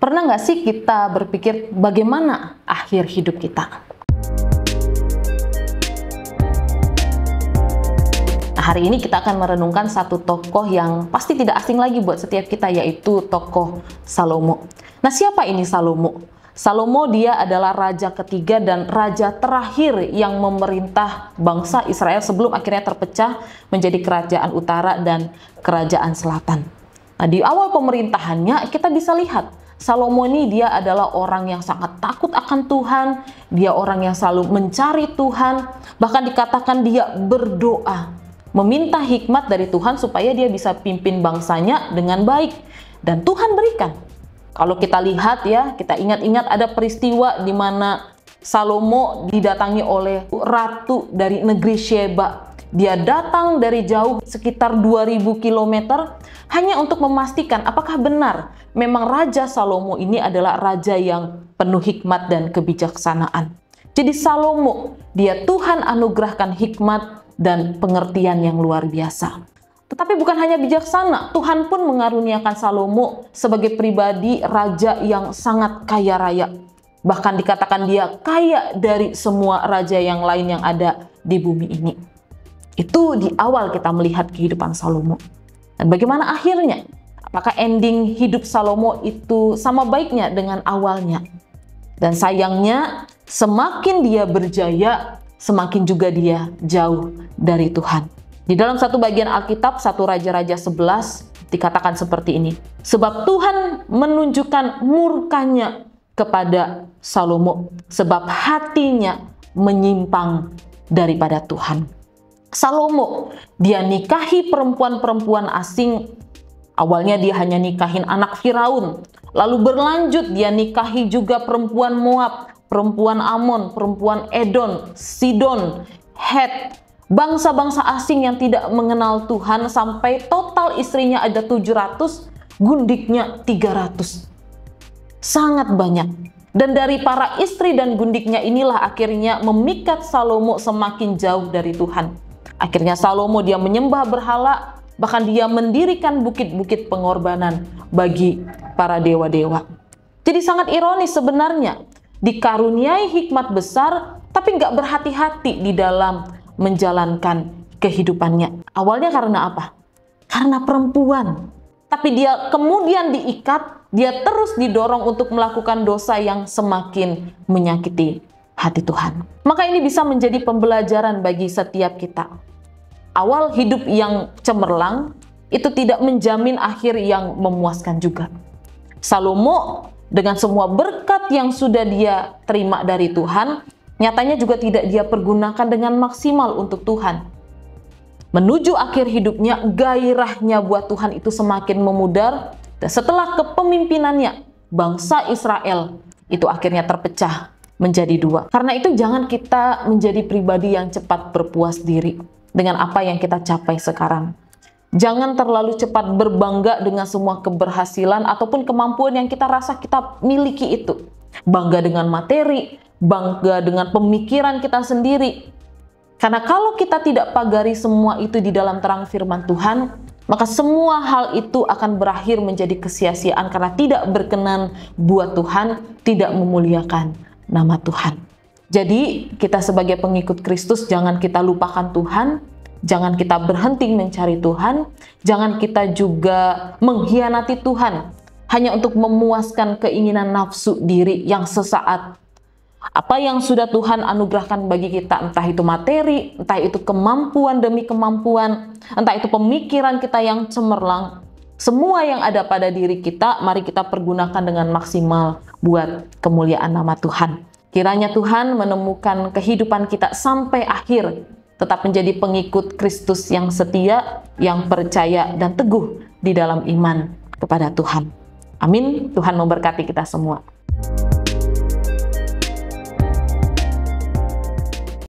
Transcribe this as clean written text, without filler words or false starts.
Pernah nggak sih kita berpikir bagaimana akhir hidup kita? Nah, hari ini kita akan merenungkan satu tokoh yang pasti tidak asing lagi buat setiap kita, yaitu tokoh Salomo. Nah, siapa ini Salomo? Salomo dia adalah raja ketiga dan raja terakhir yang memerintah bangsa Israel sebelum akhirnya terpecah menjadi kerajaan utara dan kerajaan selatan. Nah, di awal pemerintahannya kita bisa lihat Salomo ini dia adalah orang yang sangat takut akan Tuhan, dia orang yang selalu mencari Tuhan, bahkan dikatakan dia berdoa, meminta hikmat dari Tuhan supaya dia bisa pimpin bangsanya dengan baik. Dan Tuhan berikan. Kalau kita lihat ya, kita ingat-ingat ada peristiwa di mana Salomo didatangi oleh ratu dari negeri Sheba. Dia datang dari jauh sekitar 2000 km hanya untuk memastikan apakah benar memang Raja Salomo ini adalah raja yang penuh hikmat dan kebijaksanaan. Jadi Salomo, dia Tuhan anugerahkan hikmat dan pengertian yang luar biasa. Tetapi bukan hanya bijaksana, Tuhan pun mengaruniakan Salomo sebagai pribadi raja yang sangat kaya raya. Bahkan dikatakan dia kaya dari semua raja yang lain yang ada di bumi ini. Itu di awal kita melihat kehidupan Salomo. Dan bagaimana akhirnya? Apakah ending hidup Salomo itu sama baiknya dengan awalnya? Dan sayangnya, semakin dia berjaya, semakin juga dia jauh dari Tuhan. Di dalam satu bagian Alkitab, 1 Raja-Raja 11, dikatakan seperti ini. Sebab Tuhan menunjukkan murkanya kepada Salomo, sebab hatinya menyimpang daripada Tuhan. Salomo, dia nikahi perempuan-perempuan asing. Awalnya dia hanya nikahin anak Firaun. Lalu berlanjut dia nikahi juga perempuan Moab, perempuan Amon, perempuan Edom, Sidon, Het, bangsa-bangsa asing yang tidak mengenal Tuhan, sampai total istrinya ada 700, gundiknya 300. Sangat banyak. Dan dari para istri dan gundiknya inilah akhirnya memikat Salomo semakin jauh dari Tuhan. Akhirnya Salomo dia menyembah berhala, bahkan dia mendirikan bukit-bukit pengorbanan bagi para dewa-dewa. Jadi sangat ironis sebenarnya, dikaruniai hikmat besar, tapi nggak berhati-hati di dalam menjalankan kehidupannya. Awalnya karena apa? Karena perempuan. Tapi dia kemudian diikat, dia terus didorong untuk melakukan dosa yang semakin menyakiti hati Tuhan. Maka ini bisa menjadi pembelajaran bagi setiap kita. Awal hidup yang cemerlang itu tidak menjamin akhir yang memuaskan juga. Salomo dengan semua berkat yang sudah dia terima dari Tuhan, nyatanya juga tidak dia pergunakan dengan maksimal untuk Tuhan. Menuju akhir hidupnya, gairahnya buat Tuhan itu semakin memudar. Dan setelah kepemimpinannya, bangsa Israel itu akhirnya terpecah menjadi dua. Karena itu jangan kita menjadi pribadi yang cepat berpuas diri dengan apa yang kita capai sekarang. Jangan terlalu cepat berbangga dengan semua keberhasilan ataupun kemampuan yang kita rasa kita miliki itu. Bangga dengan materi, bangga dengan pemikiran kita sendiri. Karena kalau kita tidak pagari semua itu di dalam terang firman Tuhan, maka semua hal itu akan berakhir menjadi kesia-siaan karena tidak berkenan buat Tuhan, tidak memuliakan nama Tuhan. Jadi kita sebagai pengikut Kristus jangan kita lupakan Tuhan, jangan kita berhenti mencari Tuhan, jangan kita juga mengkhianati Tuhan hanya untuk memuaskan keinginan nafsu diri yang sesaat. Apa yang sudah Tuhan anugerahkan bagi kita, entah itu materi, entah itu kemampuan demi kemampuan, entah itu pemikiran kita yang cemerlang, semua yang ada pada diri kita, mari kita pergunakan dengan maksimal buat kemuliaan nama Tuhan. Kiranya Tuhan menemukan kehidupan kita sampai akhir, tetap menjadi pengikut Kristus yang setia, yang percaya dan teguh di dalam iman kepada Tuhan. Amin. Tuhan memberkati kita semua.